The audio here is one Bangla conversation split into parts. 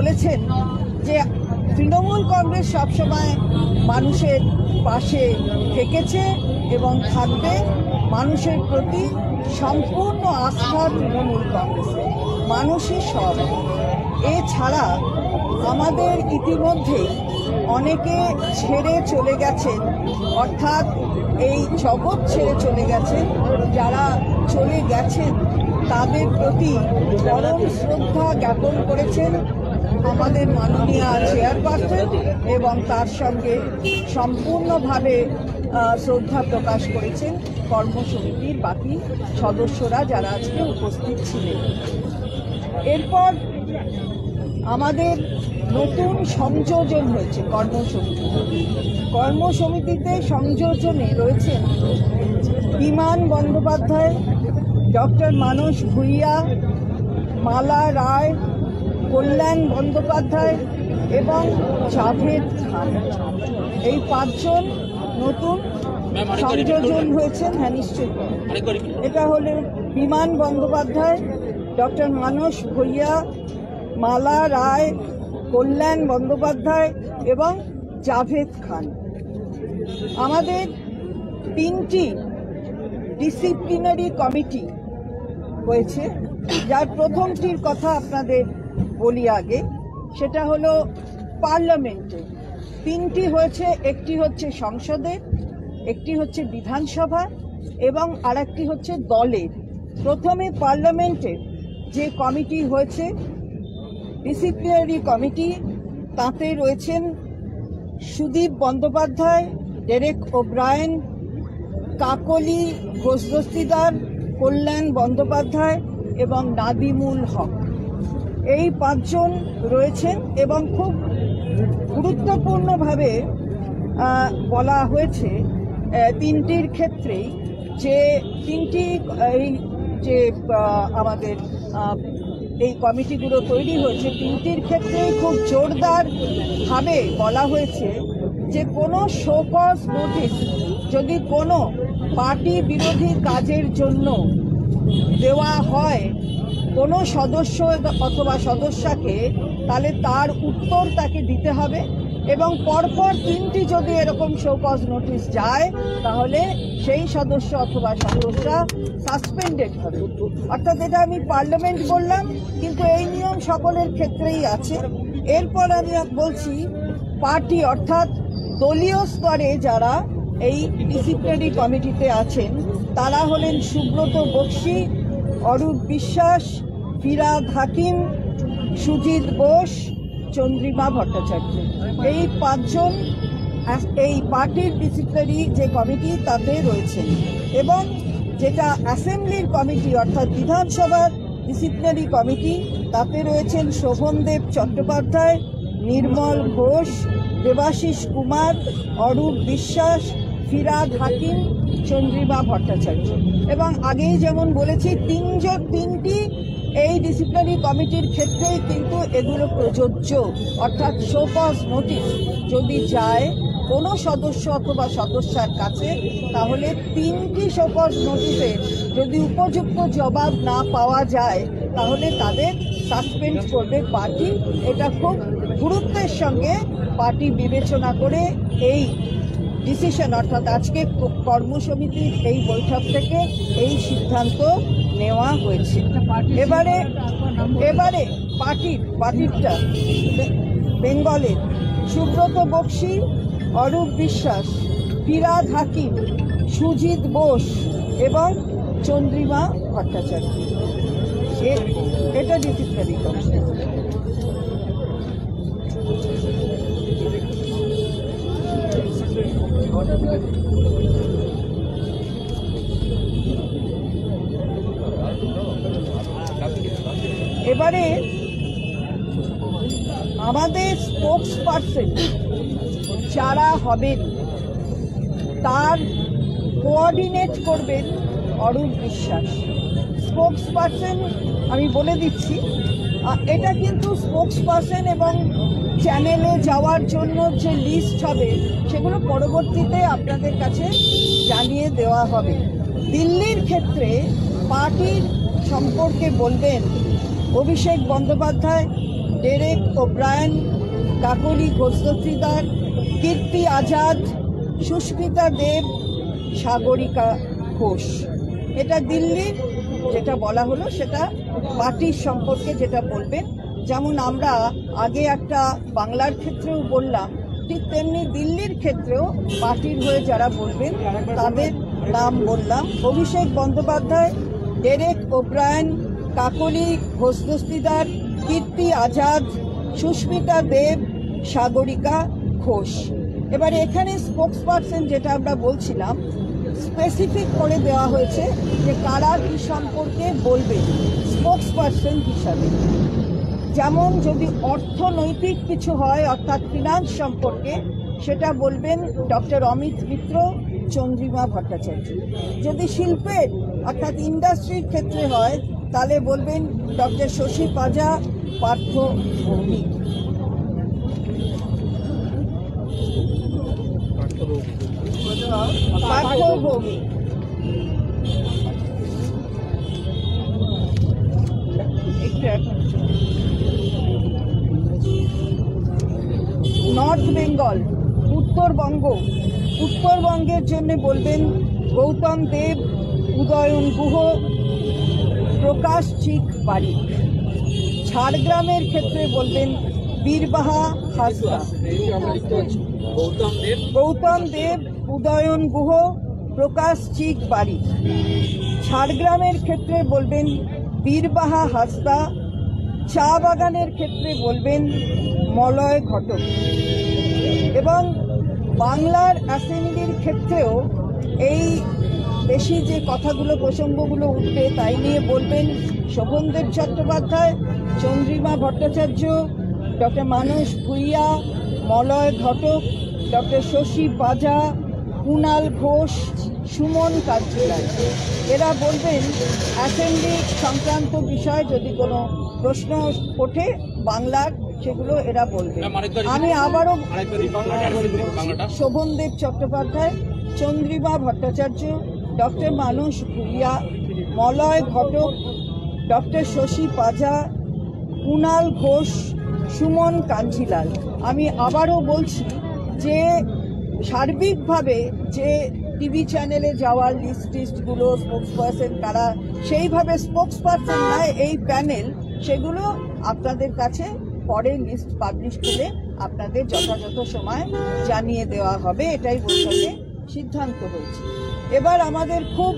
বলেছেন যে তৃণমূল কংগ্রেস সবসময় মানুষের পাশে থেকেছে এবং থাকবে, মানুষের প্রতি সম্পূর্ণ আস্থা তৃণমূল কংগ্রেসের, মানুষই সব। এছাড়া আমাদের ইতিমধ্যে অনেকে ছেড়ে চলে গেছেন, অর্থাৎ এই জগৎ ছেড়ে চলে গেছেন। যারা চলে গেছেন তাদের প্রতি পরম শ্রদ্ধা জ্ঞাপন করেছেন আমাদের মাননীয় চেয়ারপারসন এবং তার সঙ্গে সম্পূর্ণভাবে শ্রদ্ধা প্রকাশ করেছেন কর্মসমিতির বাকি সদস্যরা যারা আজকে উপস্থিত ছিলেন। এরপর আমাদের নতুন সংযোজন হয়েছে কর্মসমিতিতে। সংযোজনে রয়েছেন বিমান বন্দ্যোপাধ্যায়, ডক্টর মানস ভূঁইয়া, মালা রায়, কল্যাণ বন্দ্যোপাধ্যায় এবং জাভেদ খান। এই 5 জন নতুন সংযোজন হয়েছেন। হ্যাঁ, নিশ্চয়ই। এটা হলো বিমান বন্দ্যোপাধ্যায়, ডক্টর মানস ভূঁইয়া, মালা রায়, কল্যাণ বন্দ্যোপাধ্যায় এবং জাভেদ খান। আমাদের 3টি ডিসিপ্লিনারি কমিটি হয়েছে, যার প্রথমটির কথা আপনাদের বলি আগে। সেটা হলো পার্লামেন্টে 3টি হয়েছে, একটি হচ্ছে সংসদে, একটি হচ্ছে বিধানসভা এবং আরেকটি হচ্ছে দলের। প্রথমে পার্লামেন্টের যে কমিটি হয়েছে ডিসিপ্লিনারি কমিটি, তাতে রয়েছেন সুদীপ বন্দ্যোপাধ্যায়, ডেরেক ওব্রায়েন, কাকলি ঘোষ-দস্তিদার, কল্যাণ বন্দ্যোপাধ্যায় এবং নাদিমুল হক। এই 5 জন রয়েছেন এবং খুব গুরুত্বপূর্ণভাবে বলা হয়েছে 3টির ক্ষেত্রেই যে 3টি এই যে আমাদের এই কমিটিগুলো তৈরি হয়েছে, 3টির ক্ষেত্রেই খুব জোরদারভাবে বলা হয়েছে যে কোনো শো কজ নোটিশ যদি কোনো পার্টি বিরোধী কাজের জন্য দেওয়া হয় কোনো সদস্য অথবা সদস্যকে, তাহলে তার উত্তর তাকে দিতে হবে এবং পরপর 3টি যদি এরকম শো কজ নোটিশ যায় তাহলে সেই সদস্য অথবা সদস্যা সাসপেন্ডেড হবে। অর্থাৎ এটা আমি পার্লামেন্ট বললাম, কিন্তু এই নিয়ম সকলের ক্ষেত্রেই আছে। এরপর আমি বলছি পার্টি অর্থাৎ দলীয় স্তরে যারা এই ডিসিপ্লিনারি কমিটিতে আছেন তারা হলেন সুব্রত বক্সী, অরূপ বিশ্বাস, ফিরাদ হাকিম, সুজিত বোস, চন্দ্রিমা ভট্টাচার্য। এই 5 জন এই পার্টির ডিসিপ্লিনারি যে কমিটি তাতে রয়েছেন। এবং যেটা অ্যাসেম্বলির কমিটি অর্থাৎ বিধানসভার ডিসিপ্লিনারি কমিটি, তাতে রয়েছেন শোভনদেব চট্টোপাধ্যায়, নির্মল ঘোষ, দেবাশিস কুমার, অরূপ বিশ্বাস, ফিরাদ হাকিম, চন্দ্রিমা ভট্টাচার্য। এবং আগেই যেমন বলেছি 3টি এই ডিসিপ্লিনারি কমিটির ক্ষেত্রে কিন্তু এগুলো প্রযোজ্য। অর্থাৎ শো কজ নোটিশ যদি যায় কোনো সদস্য অথবা সদস্যার কাছে, তাহলে 3টি শো কজ নোটিশে যদি উপযুক্ত জবাব না পাওয়া যায় তাহলে তাদের সাসপেন্ড করবে পার্টি। এটা খুব গুরুত্বের সঙ্গে পার্টি বিবেচনা করে এই ডিসিশন অর্থাৎ আজকে কর্মসমিতির এই বৈঠক থেকে এই সিদ্ধান্ত নেওয়া হয়েছে। এবারে পার্টিটা বেঙ্গলের সুব্রত বক্সী, অরূপ বিশ্বাস, ফিরাদ হাকিম, সুজিত বোস এবং চন্দ্রিমা ভট্টাচার্য। এটা ডিসিপ্লিনারি কমিটি। এবারে আমাদের স্পোক্স পার্সন যারা হবেন তার কোঅর্ডিনেট করবেন অরূপ বিশ্বাস। স্পোক্স পার্সন আমি বলে দিচ্ছি, এটা কিন্তু স্পোক্স পার্সন এবং চ্যানেলে যাওয়ার জন্য যে লিস্ট হবে সেগুলো পরবর্তীতে আপনাদের কাছে জানিয়ে দেওয়া হবে। দিল্লির ক্ষেত্রে পার্টির সম্পর্কে বলবেন অভিষেক বন্দ্যোপাধ্যায়, ডেরেক ওব্রায়েন, কাকলি ঘোষ-দস্তিদার, কীর্তি আজাদ, সুস্মিতা দেব, সাগরিকা ঘোষ। এটা দিল্লির যেটা বলা হলো সেটা পার্টির সম্পর্কে যেটা বলবেন, যেমন আমরা আগে একটা বাংলার ক্ষেত্রেও বললাম, ঠিক তেমনি দিল্লির ক্ষেত্রেও পার্টির হয়ে যারা বলবেন তাদের নাম বললাম। অভিষেক বন্দ্যোপাধ্যায়, ডেরেক ওব্রায়েন, কাকলি ঘোষ-দস্তিদার, কীর্তি আজাদ, সুস্মিতা দেব, সাগরিকা ঘোষ। এবারে এখানে স্পোক্স পার্সন যেটা আমরা বলছিলাম, স্পেসিফিক করে দেওয়া হয়েছে যে কারা কি সম্পর্কে বলবে স্পোক্স পার্সন হিসাবে। যেমন যদি অর্থনৈতিক কিছু হয় অর্থাৎ ফিনান্স সম্পর্কে, সেটা বলবেন ডক্টর অমিত মিত্র, চন্দ্রিমা ভট্টাচার্য। যদি শিল্পের অর্থাৎ ইন্ডাস্ট্রির ক্ষেত্রে হয় তাহলে বলবেন ডক্টর শশী পাজা, পার্থ ভৌমিক। নর্থ বেঙ্গল, উত্তরবঙ্গের জন্য বলবেন গৌতম দেব, উদয়ন গুহ, প্রকাশ চিক বারিক। ঝাড়গ্রামের ক্ষেত্রে বলবেন বীরবাহা হাসদা। গৌতম দেব, উদয়ন গুহ, প্রকাশ চিক বারিক। ঝাড়গ্রামের ক্ষেত্রে বলবেন বীরবাহা হাসদা। চা বাগানের ক্ষেত্রে বলবেন মলয় ঘটক। এবং বাংলার অ্যাসেম্বলির ক্ষেত্রেও এই বেশি যে কথাগুলো প্রসঙ্গগুলো উঠবে তাই নিয়ে বলবেন শোভনদেব চট্টোপাধ্যায়, চন্দ্রিমা ভট্টাচার্য, ডক্টর মানস ভূঁইয়া, মলয় ঘটক, ডক্টর শশী পাজা, কুণাল ঘোষ, সুমন কাঞ্জিলাল। এরা বলবেন অ্যাসেম্বলি সংক্রান্ত বিষয় যদি কোনো প্রশ্ন ওঠে বাংলার, সেগুলো এরা বলবে। আমি আবারও শোভনদেব চট্টোপাধ্যায়, চন্দ্রিমা ভট্টাচার্য, ডক্টর মানস ভূঁইয়া, মলয় ঘটক, ডক্টর শশী পাজা, কুণাল ঘোষ, সুমন কাঞ্জিলাল। আমি আবারও বলছি যে সার্বিকভাবে যে টিভি চ্যানেলে যাওয়ার লিস্টগুলো স্পোক্স পার্সন কারা, সেইভাবে স্পোক্স পার্সন নয় এই প্যানেল, সেগুলো আপনাদের কাছে পরে লিস্ট পাবলিশ করে আপনাদের যথাযথ সময় জানিয়ে দেওয়া হবে, এটাই বৈঠকে সিদ্ধান্ত হয়েছে। এবার আমাদের খুব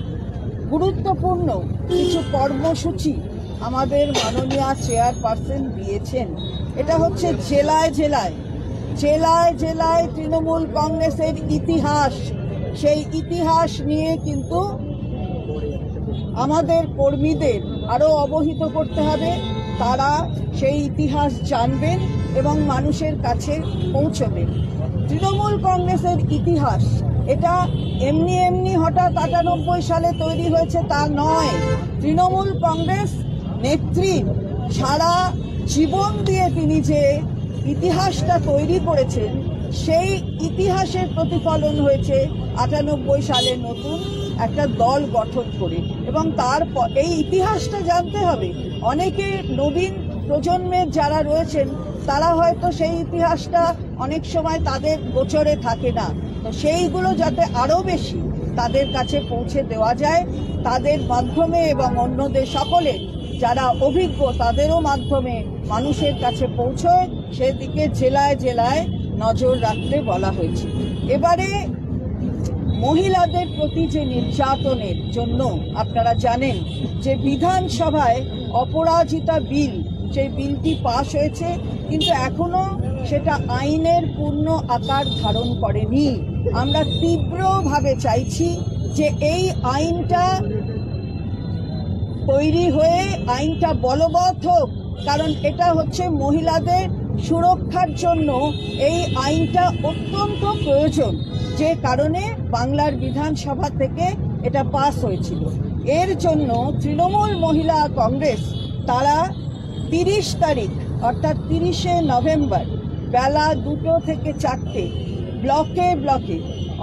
গুরুত্বপূর্ণ কিছু কর্মসূচি আমাদের মাননীয় চেয়ারপারসন দিয়েছেন। এটা হচ্ছে জেলায় জেলায় তৃণমূল কংগ্রেসের ইতিহাস, সেই ইতিহাস নিয়ে কিন্তু আমাদের কর্মীদের আরও অবহিত করতে হবে। তারা সেই ইতিহাস জানবেন এবং মানুষের কাছে পৌঁছবেন। তৃণমূল কংগ্রেসের ইতিহাস এটা এমনি হঠাৎ ৯৮ সালে তৈরি হয়েছে তা নয়। তৃণমূল কংগ্রেস নেত্রী সারা জীবন দিয়ে তিনি যে ইতিহাসটা তৈরি করেছেন, সেই ইতিহাসের প্রতিফলন হয়েছে ৯৮ সালে নতুন একটা দল গঠন করে। এবং তারপর এই ইতিহাসটা জানতে হবে। অনেকে নবীন প্রজন্মের যারা রয়েছেন তারা হয়তো সেই ইতিহাসটা অনেক সময় তাদের গোচরে থাকে না, তো সেইগুলো যাতে আরও বেশি তাদের কাছে পৌঁছে দেওয়া যায়, তাদের মাধ্যমে এবং অন্যদের সকলে যারা অভিজ্ঞ তাদেরও মাধ্যমে মানুষের কাছে পৌঁছয়, সেদিকে জেলায় নজর রাখতে বলা হয়েছে। এবারে মহিলাদের প্রতি যে নির্যাতনের জন্য আপনারা জানেন যে বিধানসভায় অপরাজিতা বিল, সেই বিলটি পাশ হয়েছে, কিন্তু এখনো সেটা আইনের পূর্ণ আকার ধারণ করেনি। আমরা তীব্রভাবে চাইছি যে এই আইনটা তৈরি হয়ে আইনটা বলবৎ হোক, কারণ এটা হচ্ছে মহিলাদের সুরক্ষার জন্য এই আইনটা অত্যন্ত প্রয়োজন, যে কারণে বাংলার বিধানসভা থেকে এটা পাস হয়েছিল। এর জন্য তৃণমূল মহিলা কংগ্রেস তারা ৩০ তারিখ অর্থাৎ ৩০শে নভেম্বর বেলা ২টো থেকে ৪টে ব্লকে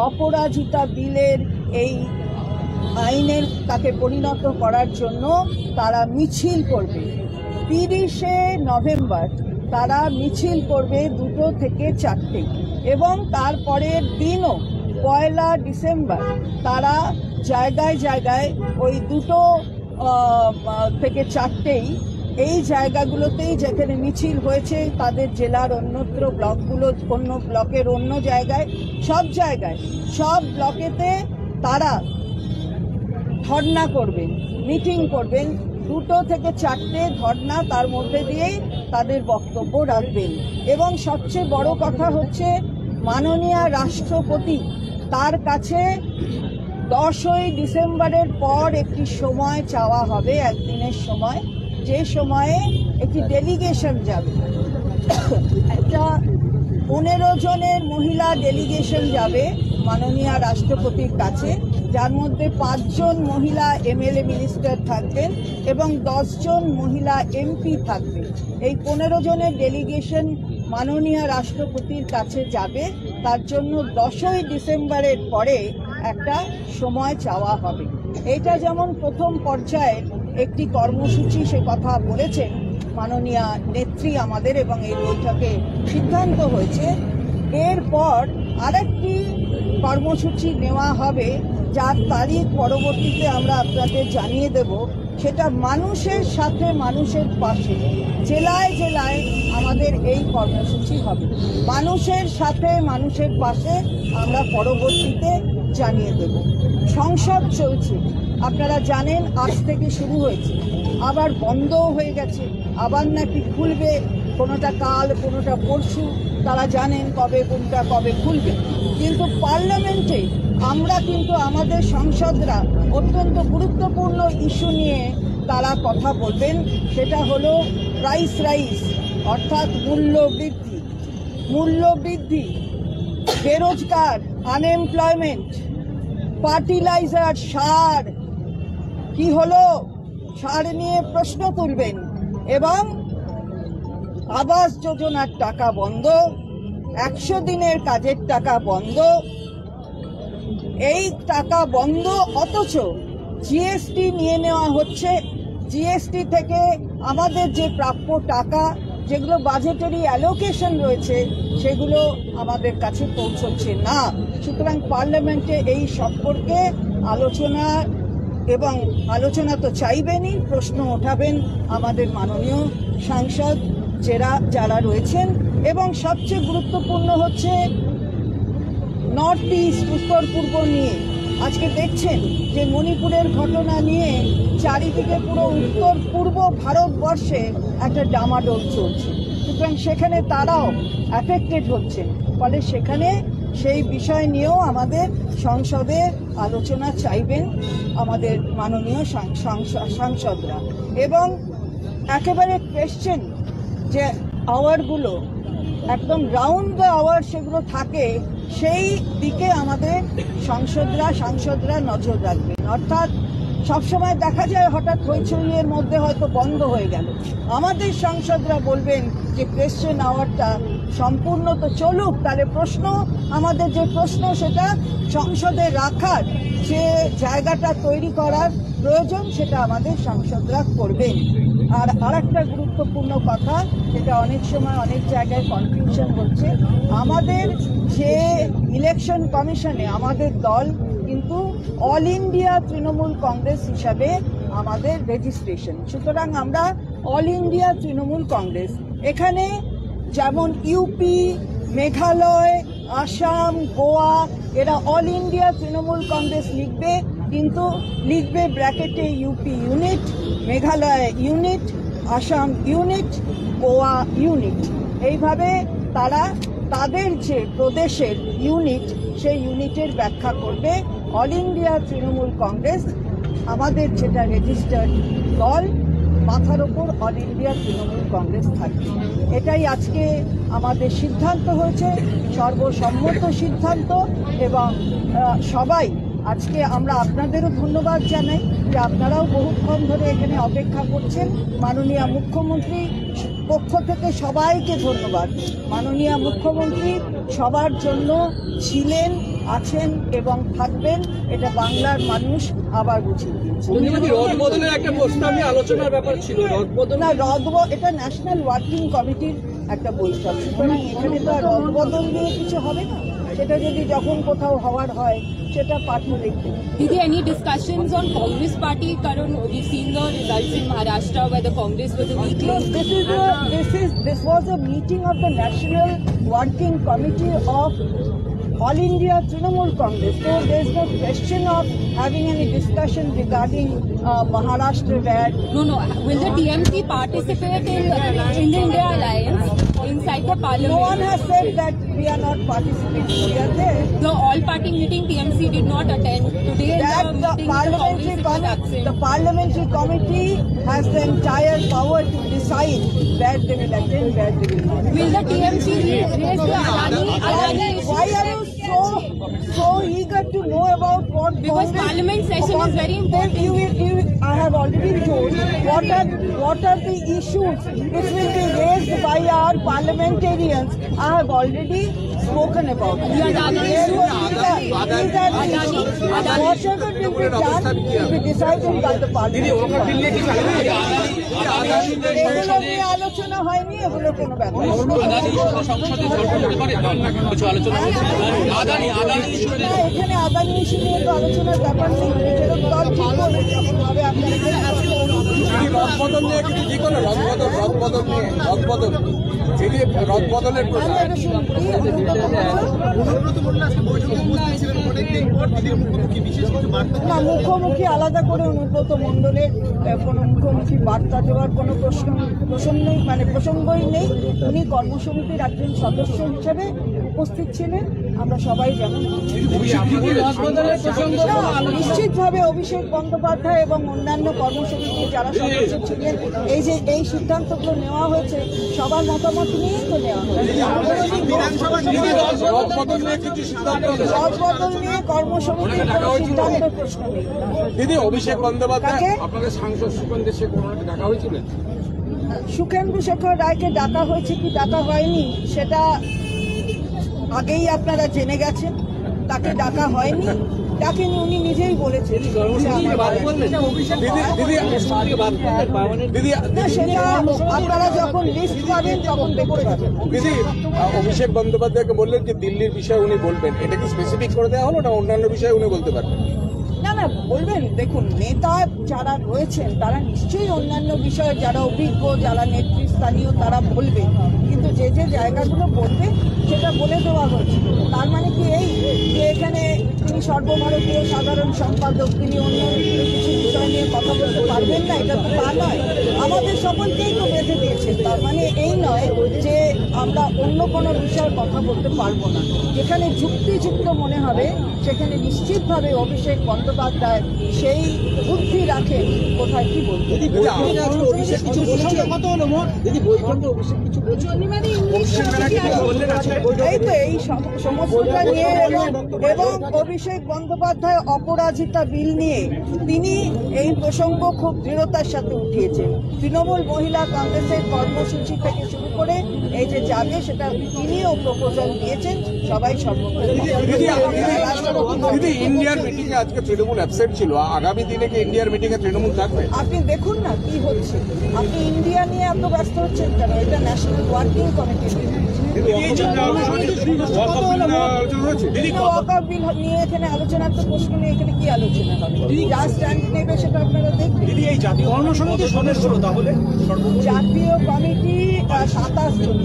অপরাজিতা বিলের এই আইনের তাকে পরিণত করার জন্য তারা মিছিল করবে। ৩০শে নভেম্বর তারা মিছিল করবে 2টো থেকে 4টে এবং তারপরের দিনও 1 ডিসেম্বর তারা জায়গায় জায়গায় ওই 2টো থেকে 4টেই এই জায়গাগুলোতেই যেখানে মিছিল হয়েছে তাদের জেলার অন্যত্র ব্লকগুলো অন্য ব্লকের অন্য জায়গায় সব ব্লকেতে তারা ধর্ণা করবেন, মিটিং করবেন, 2টো থেকে 4টে ধর্ণা, তার মধ্যে দিয়েই তাদের বক্তব্য রাখবেন। এবং সবচেয়ে বড় কথা হচ্ছে মাননীয় রাষ্ট্রপতি তার কাছে 10ই ডিসেম্বরের পর একটি সময় চাওয়া হবে, একদিনের সময়, যে সময়ে একটি ডেলিগেশন যাবে, একটা 15 জনের মহিলা ডেলিগেশন যাবে মাননীয় রাষ্ট্রপতির কাছে, যার মধ্যে 5 জন মহিলা এমএলএ মিনিস্টার থাকবেন এবং 10 জন মহিলা এমপি থাকবেন। এই 15 জনের ডেলিগেশন মাননীয় রাষ্ট্রপতির কাছে যাবে, তার জন্য 10ই ডিসেম্বরের পরে একটা সময় চাওয়া হবে। এটা যেমন প্রথম পর্যায়ে একটি কর্মসূচি, সে কথা বলেছেন মাননীয় নেত্রী আমাদের এবং এই বৈঠকে সিদ্ধান্ত হয়েছে। এরপর আরেকটি কর্মসূচি নেওয়া হবে, যার তারিখ পরবর্তীতে আমরা আপনাদের জানিয়ে দেব। সেটা মানুষের সাথে মানুষের পাশে, জেলায় জেলায় আমাদের এই কর্মসূচি হবে। মানুষের সাথে মানুষের পাশে আমরা পরবর্তীতে জানিয়ে দেব। সংসদ চলছে, আপনারা জানেন আজ থেকে শুরু হয়েছে, আবার বন্ধও হয়ে গেছে, আবার নাকি খুলবে, কোনোটা কাল কোনোটা পরশু, তারা জানেন কোনটা কবে খুলবে। কিন্তু পার্লামেন্টে আমরা কিন্তু আমাদের সাংসদরা অত্যন্ত গুরুত্বপূর্ণ ইস্যু নিয়ে তারা কথা বলবেন। সেটা হলো প্রাইস রাইজ, অর্থাৎ মূল্য বৃদ্ধি, বেরোজগার, আনএমপ্লয়মেন্ট, ফার্টিলাইজার, সার কি হলো, সার নিয়ে প্রশ্ন তুলবেন, এবং আবাস যোজনার টাকা বন্ধ, 100 দিনের কাজের টাকা বন্ধ, এই টাকা বন্ধ, অথচ জিএসটি নিয়ে নেওয়া হচ্ছে। জিএসটি থেকে আমাদের যে প্রাপ্য টাকা, যেগুলো বাজেটারি অ্যালোকেশন রয়েছে, সেগুলো আমাদের কাছে পৌঁছচ্ছে না। সুতরাং পার্লামেন্টে এই সম্পর্কে আলোচনা তো চাইবেনই, প্রশ্ন ওঠাবেন আমাদের মাননীয় সাংসদ যারা রয়েছেন। এবং সবচেয়ে গুরুত্বপূর্ণ হচ্ছে নর্থ ইস্ট, উত্তর পূর্ব নিয়ে। আজকে দেখছেন যে মণিপুরের ঘটনা নিয়ে চারিদিকে পুরো উত্তর পূর্ব ভারতবর্ষে একটা ডামাডোল চলছে। সুতরাং সেখানে তারাও অ্যাফেক্টেড হচ্ছেন, ফলে সেখানে সেই বিষয় নিয়েও আমাদের সংসদে আলোচনা চাইবেন আমাদের মাননীয় সাংসদরা। এবং একেবারে কোয়েশ্চেন যে আওয়ারগুলো একদম রাউন্ড দ্য আওয়ার সেগুলো থাকে, সেই দিকে আমাদের সাংসদরা নজর রাখবেন। অর্থাৎ সবসময় দেখা যায় হঠাৎ হইচইয়ের মধ্যে হয়তো বন্ধ হয়ে গেল, আমাদের সাংসদরা বলবেন যে কোয়েশ্চেন আওয়ারটা সম্পূর্ণ তো চলুক, তাহলে আমাদের যে প্রশ্ন সেটা সংসদে রাখার যে জায়গাটা তৈরি করার প্রয়োজন, সেটা আমাদের সাংসদরা করবেন। আর আরেকটা গুরুত্বপূর্ণ কথা, যেটা অনেক সময় অনেক জায়গায় কনফিউশন হচ্ছে, আমাদের যে ইলেকশন কমিশনে আমাদের দল কিন্তু অল ইন্ডিয়া তৃণমূল কংগ্রেস হিসাবে আমাদের রেজিস্ট্রেশন। সুতরাং আমরা অল ইন্ডিয়া তৃণমূল কংগ্রেস, এখানে যেমন ইউপি, মেঘালয়, আসাম, গোয়া, এরা অল ইন্ডিয়া তৃণমূল কংগ্রেস লিখবে, কিন্তু লিখবে ব্র্যাকেটে UP unit, Meghalaya unit, Assam unit, Goa unit. এইভাবে তারা তাদের যে প্রদেশের ইউনিট, সেই ইউনিটের ব্যাখ্যা করবে। অল ইন্ডিয়া তৃণমূল কংগ্রেস আমাদের যেটা রেজিস্টার্ড দল, মাথার ওপর অল ইন্ডিয়া তৃণমূল কংগ্রেস থাকবে। এটাই আজকে আমাদের সিদ্ধান্ত হয়েছে, সর্বসম্মত সিদ্ধান্ত। এবং সবাই আজকে আমরা আপনাদেরও ধন্যবাদ জানাই যে আপনারাও বহুক্ষণ ধরে এখানে অপেক্ষা করছেন। মাননীয় মুখ্যমন্ত্রী পক্ষ থেকে সবাইকে ধন্যবাদ। মাননীয় মুখ্যমন্ত্রী সবার জন্য ছিলেন, আছেন এবং থাকবেন, এটা বাংলার মানুষ আবার বুঝিয়ে দিয়েছে। রদবদলের একটা প্রস্তাব নিয়ে আলোচনার ব্যাপার ছিল, এটা ন্যাশনাল ওয়ার্কিং কমিটির একটা বৈঠক, সুতরাং এখানে তো আর রদবদল নিয়ে কিছু হবে না। সেটা যদি যখন কোথাও হওয়ার হয় সেটা পার্টি দেখবে। Did any discussions on Congress party? Karan, we've seen the results in Maharashtra where the Congress was a weak link. This was a meeting of the National Working Committee of All India Trinamool Congress. So there is no question of having any discussion regarding Maharashtra where No. Will the TMC participate in the India Alliance inside the parliament? no one has said that we are not participating. We are there. The all-party meeting TMC did not attend. Today That the the meeting parliamentary committee has the entire power to decide where they will attend, where they will not. Will the TMC raise the Adani issue? Why are you so eager to know about what? Because Parliament session is very important. I have already told what are the issues which will be raised by our parliamentarians. I have already spoken about it. The Adani issue. Whatever will be done will be decided by the parliament. এগুলো নিয়ে আলোচনা হয়নি, এগুলো কোনো ব্যাপার না। এখানে আদানি ইস্যু নিয়ে তো আলোচনার ব্যাপার নেই। যেরকম দল ঠিক করবে সেরকমভাবে রদবদল নিয়ে কিছু যে কোনো রদবদল রদবদলের প্রশ্ন না, মুখোমুখি আলাদা করে অনুব্রত মণ্ডলের কোনো মুখোমুখি বার্তা দেওয়ার কোনো প্রসঙ্গই নেই। উনি কর্মসমিতির একজন সদস্য হিসেবে উপস্থিত ছিলেন। আমরা সবাই যেমন নিশ্চিতভাবে অভিষেক বন্দ্যোপাধ্যায় এবং অন্যান্য কর্মসমিতির যারা সদস্য ছিলেন, এই সিদ্ধান্তগুলো নেওয়া হয়েছে সবার মতামত নিয়েই তো নেওয়া হয়েছে। রদবদল নিয়ে কর্মসমিতির কোনো সিদ্ধান্তের প্রশ্ন নেই। দিদি, অভিষেক বন্দ্যোপাধ্যায় আপনাদের সাংসদ সুকেন্দ্র শেখর দেখা হয়েছিল? সুকেন্দ্র শেখর রায়কে ডাকা হয়েছে কি ডাকা হয়নি সেটা আগেই আপনারা জেনে গেছেন। তাকে ডাকা হয়নি, ডাকেনি, উনি নিজেই বলেছেন। সেটা আপনারা যখন লিস্ট পাবেন তখন দেখতে পাবেন। দিদি, অভিষেক বন্দ্যোপাধ্যায়কে বললেন যে দিল্লির বিষয়ে উনি বলবেন, এটা কি স্পেসিফিক করে দেওয়া হলো না অন্যান্য বিষয়ে উনি বলতে পারবেন? না, বলবেন। দেখুন, নেতা যারা রয়েছেন তারা নিশ্চয়ই অন্যান্য বিষয়ে, যারা অভিজ্ঞ, যারা নেতৃস্থানীয়, তারা বলবেন। কিন্তু যে জায়গাগুলো বলবে সেটা বলে দেওয়া হয়েছে। তার মানে কি এই যে এখানে তিনি সর্বভারতীয় সাধারণ সম্পাদক, তিনি অন্য কিছু বিষয় নিয়ে কথা বলতে পারবেন না? এটা তো তা নয়। আমাদের সকলকেই তো বেঁধে দিয়েছেন। তার মানে এই নয় যে আমরা অন্য কোনো বিষয়ে কথা বলতে পারবো না। যেখানে যুক্তিযুক্ত মনে হবে সেখানে নিশ্চিতভাবে অভিষেক বন্দ্যোপাধ্যায় সেই বুদ্ধি রাখেন কোথায় কি বলতে। এই তো এই সমস্যাটা নিয়ে এবং অভিষেক বন্দ্যোপাধ্যায় অপরাজিতা বিল নিয়ে তিনি এই প্রসঙ্গ খুব দৃঢ়তার সাথে উঠিয়েছেন। তৃণমূল মহিলা কংগ্রেসের কর্মসূচি থেকে শুরু করে এই যে যাবে সেটা তিনিও প্রপোজাল দিয়েছেন। সবাই দিদি, ইন্ডিয়ার মিটিং এ আজকে তৃণমূল অ্যাবসেন্ট ছিল, আগামী দিনে কি ইন্ডিয়ার মিটিং এ তৃণমূল থাকবে? আপনি দেখুন না কি হচ্ছে। আপনি ইন্ডিয়া নিয়ে এত ব্যস্ত হচ্ছেন কেন? এটা ন্যাশনাল ওয়ার্কিং কমিটি ওয়াকআউট বিল নিয়ে এখানে আলোচনার তো প্রশ্ন নেই। এখানে কি আলোচনা হবে? যা স্ট্যান্ড নেবে সেটা আপনারা দেখবেন। জাতীয় কর্মসমিতির সদস্য তাহলে জাতীয় কমিটি 27 জন,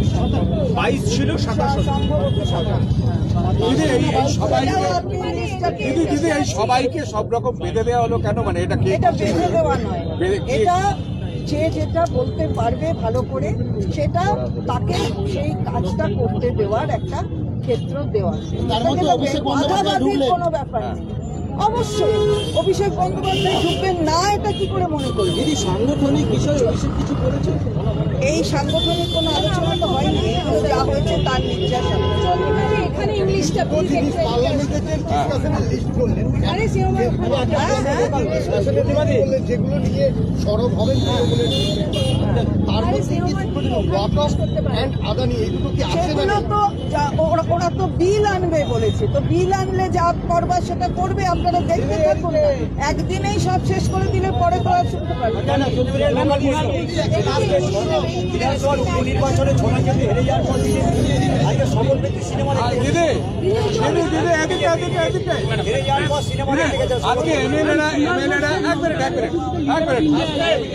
22 ছিল, 27 সম্ভবত 27। দিদি, এই সবাইকে সব রকম বেঁধে দেওয়া হলো কেন? মানে এটা বেঁধে দেওয়া নয়, এটা যেটা বলতে পারবে ভালো করে সেটা তাকে সেই কাজটা করতে দেওয়ার একটা ক্ষেত্র দেওয়া। কোনো ব্যাপার নেই। অবশ্যই অভিষেক বন্দ্যোপাধ্যায় ঢুকবেন না এটা কি করে মনে করবেন? দিদি, সাংগঠনিক বিষয়ে অভিষেক কিছু বলেছে? এই সাংগঠনিক কোনো আলোচনা তো হয়নি। যা হয়েছে তার নির্যাস। এখানে ইংলিশটা যেগুলো নিয়ে সরব হবেন আদানি, এই দুটো কি সেগুলো তো ওরা তো বিল আনবে বলেছে, তো বিল আনলে যা করবার সেটা করবে, আপনারা দেখতে থাকুন না। একদিনেই সব শেষ করে দিলে পরে তো আর শুনতে পারবেন না। নির্বাচনে ছড়া যদি হেরে যাওয়ার পর আজকে সকল ব্যক্তি সিনেমা দিদি হেরে যাওয়ার পর সিনেমা দেখতে গেছে। আজকে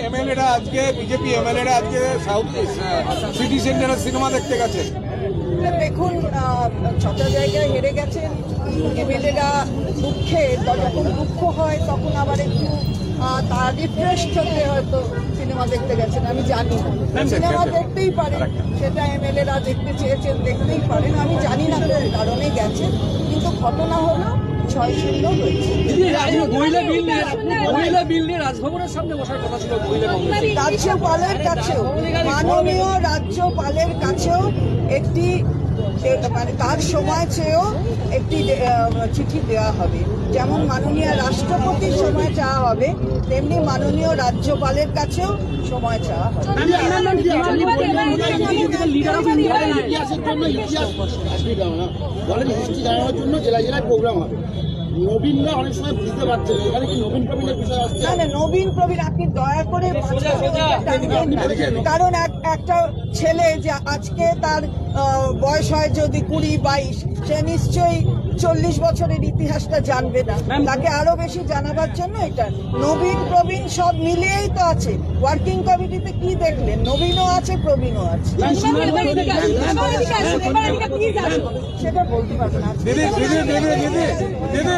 এমএলএরা আজকে বিজেপি এমএলএরা আজকে সাউথ সিটি সেন্টারের সিনেমা দেখতে গেছে। দেখুন, 6টা জায়গায় হেরে গেছেন এমএলএরা। দুঃখে যখন দুঃখ হয় তখন আবার একটু তার রিফ্রেশ হতে হয়তো সিনেমা দেখতে গেছেন, আমি জানি না। সিনেমা দেখতেই পারেন, সেটা এমএলএরা দেখতে চেয়েছেন, দেখতেই পারেন, আমি জানি না কোন কারণে গেছেন, কিন্তু ঘটনা হলো 6-0 হয়েছে। রাজভবনের সামনে বসার কথা ছিল রাজ্যপালের কাছেও, মাননীয় রাজ্যপালের কাছেও একটি মানে তার সময় চেয়েও একটি চিঠি দেওয়া হবে। যেমন মাননীয় রাষ্ট্রপতির সময় চাওয়া হবে, তেমনি মাননীয় রাজ্যপালের কাছেও সময় চাওয়া হবে। বলেন হিস্ট্রি জানানোর জন্য জেলায় জেলায় প্রোগ্রাম হবে। নবীনরা অনেক সময় বুঝতে পারছেন এখানে কি নবীন প্রবীণের বিষয় আসছে। না না, নবীন প্রবীণ আপনি দয়া করে, কারণ একটা ছেলে যে আজকে তার বয়স হয় যদি 20-22, সে নিশ্চয়ই 40 বছরের ইতিহাসটা জানবে না। তাকে আরো বেশি জানাবার জন্য এটা নবীন প্রবীণ সব মিলিয়েই তো আছে। ওয়ার্কিং কমিটিতে কি দেখলেন? নবীনও আছে, প্রবীণও আছে, সেটা বলতে পারবো না। দিদি